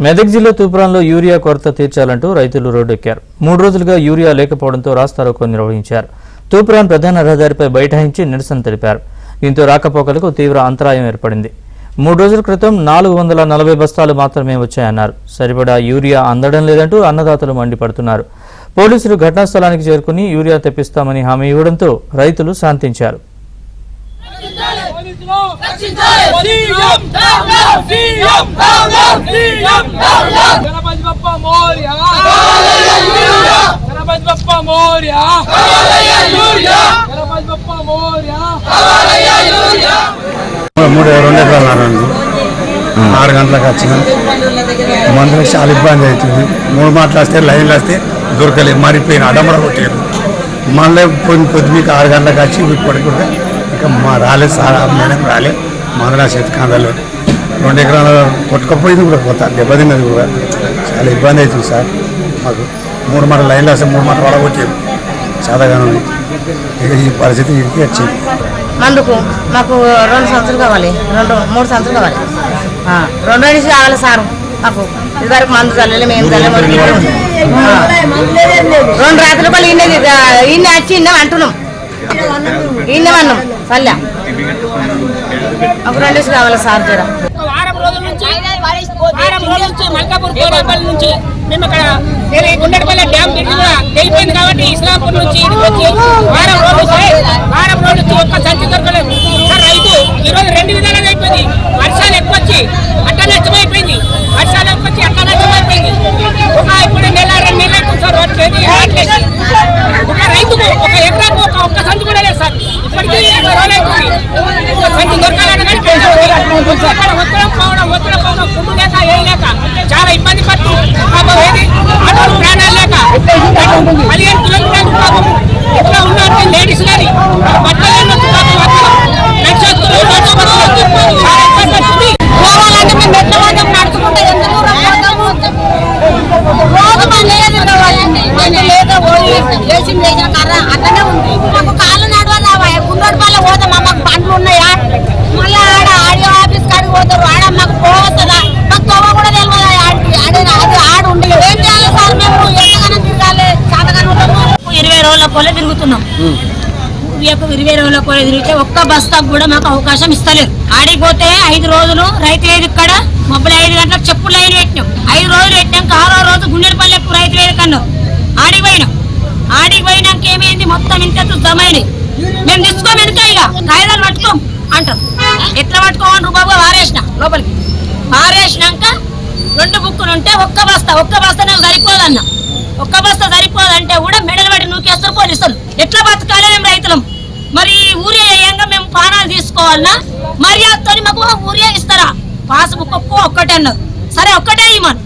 మెదక్ జిల్లా తూప్రాన్లో యూరియా కొరత తీర్చాలంటూ రైతులు రోడ్డెక్కారు. 3 రోజులుగా యూరియా లేకపోవడంతో రాస్తారోకో నిర్వహించారు. తూప్రాన్ ప్రధాన రహదారిపై బైఠాయించి నిరసన తెలిపారు. దీంతో రాకపోకలకు తీవ్ర అంతరాయం ఏర్పడింది. 3 రోజుల క్రితం 440 బస్తాలు మాత్రమే వచ్చాయన్నారు. సరిపడా యూరియా అందడం లేదంటూ అన్నదాతలు మండిపడుతున్నారు. పోలీసులు ఘటనా స్థలానికి చేరుకుని యూరియా తెప్పిస్తామని హామీ ఇవ్వడంతో రైతులు శాంతించారు. ఆరు గంటలకు వచ్చిన మందులకు చాలా ఇబ్బంది అవుతుంది. 3 మాటలు వస్తే లైన్లు వస్తే దొరకలేదు, మారిపోయిన అడమడ కొట్టారు. మళ్ళీ కొద్ది మీకు 6 గంటలకు వచ్చి ఇప్పటికి కూడా ఇంకా రాలేదు సార్, మేడం రాలేదు. మందుల శతకాందాలు 2 ఎకరాల కొట్టుకపోయింది కూడా పోతా దెబ్బతిన్నది కూడా చాలా ఇబ్బంది అవుతుంది సార్. మాకు 3 మాటలు లైన్లు వస్తే 3 మాటలు వడగొట్టారు. చాలాగానే ఇక ఈ పరిస్థితి ఇంటికి వచ్చింది. మందుకు మాకు 2 సంవత్సరాలు కావాలి, 3 సంవత్సరాలు కావాలి. 2 నుంచి కావాలి సార్. మాకు ఇదివరకు మందు చల్లలే, మేము చల్లము. 2 రాత్రులు కూడా ఈయన వచ్చి ఇన్నాం అంటున్నాం, ఈయనమన్నాం చల్ల. మాకు 2 నుంచి కావాలి సార్. వారం రోజుల నుంచి మల్కాపూర్ కోరేపల్లి నుంచి మేము ఇక్కడ గుండెపల్లి డ్యామ్ తెగిపోయింది కాబట్టి ఇస్లాంపూర్ నుంచి వచ్చి వారం రోజులు వచ్చి ఒక్క సంచి దొరకలేదు సార్. రైతు ఈరోజు 2 విధాలుగా అయిపోయింది. వర్షాలు ఎక్కువ వచ్చి అట్ట నష్టమైపోయింది, ఇప్పుడు నెల 2 నెలలు అవుతుంది సార్. ఒక రైతుకు 1 ఎకరాకు ఒక్క సంచి కూడా లేదు సార్. ఇప్పటికీ 20 రోజులు అవుతుంది. సంచి దొరకాలని ఒత్తడం పోవడం కుమ్ము లేక ఏం లేక చాలా ఇబ్బంది పడుతుంది. ప్రాణాలు లేక 15 కిలోమీటర్లు పాపం ఎట్లా ఉన్నారు లేడీస్ కానీ బట్టలు అట్లనే ఉంది. మాకు కాళ్ళు నడవాలి, గుండోడిపల్లి పోతాం. మాకు పండ్లు ఉన్నాయా, మళ్ళీ ఆడ ఆడియో ఆఫీస్ కాడికి పోతారు. ఆడ మాకు పోవస్తుందా, మాకు తోవ కూడా తెలియదు. అది ఆడు ఉండి ఏం చేయాలి సార్? మేము ఎంతగానో తిరగాలి, చాతగానే ఉంటాము. 20 రోజుల కోలే తిరుగుతున్నాం. 20 రోజుల కోలే తిరిగితే ఒక్క బస్తాకు కూడా మాకు అవకాశం ఇస్తలేదు. ఆడిపోతే 5 రోజులు రైతు లేదు. ఇక్కడ మొబైల్ 5 గంటలకు చెప్పులు లైన్ పెట్టినాం. 5 రోజులు పెట్టినాక 6వ రోజు గుండెపల్లెకు రైతు లేదు కన్నాం. ఆడికి పోయినాక ఏమైంది, మొత్తం ఇంత జమైంది. మేము తీసుకోం వెనుక ఇక కాగితాలు పట్టుకోం అంటాం. ఎట్లా పట్టుకోమని బాబుగా వారేసిన లోపలికి. వారేసినాక 2 బుక్కులు ఉంటే ఒక్క బస్తా నాకు సరిపోదన్న. ఒక్క బస్తా సరిపోదంటే కూడా మెడలు పడి నూకేస్తారు పోలీసులు. ఎట్లా బతకాలి మేము రైతులం? మరి ఊరియా వేయంగా మేము పానాలు తీసుకోవాలన్నా? మర్యాదతో మాకు ఊరియా ఇస్తారా? పాస్ బుక్ ఒక్కటే అన్నారు. సరే ఒక్కటే ఇవ్వమని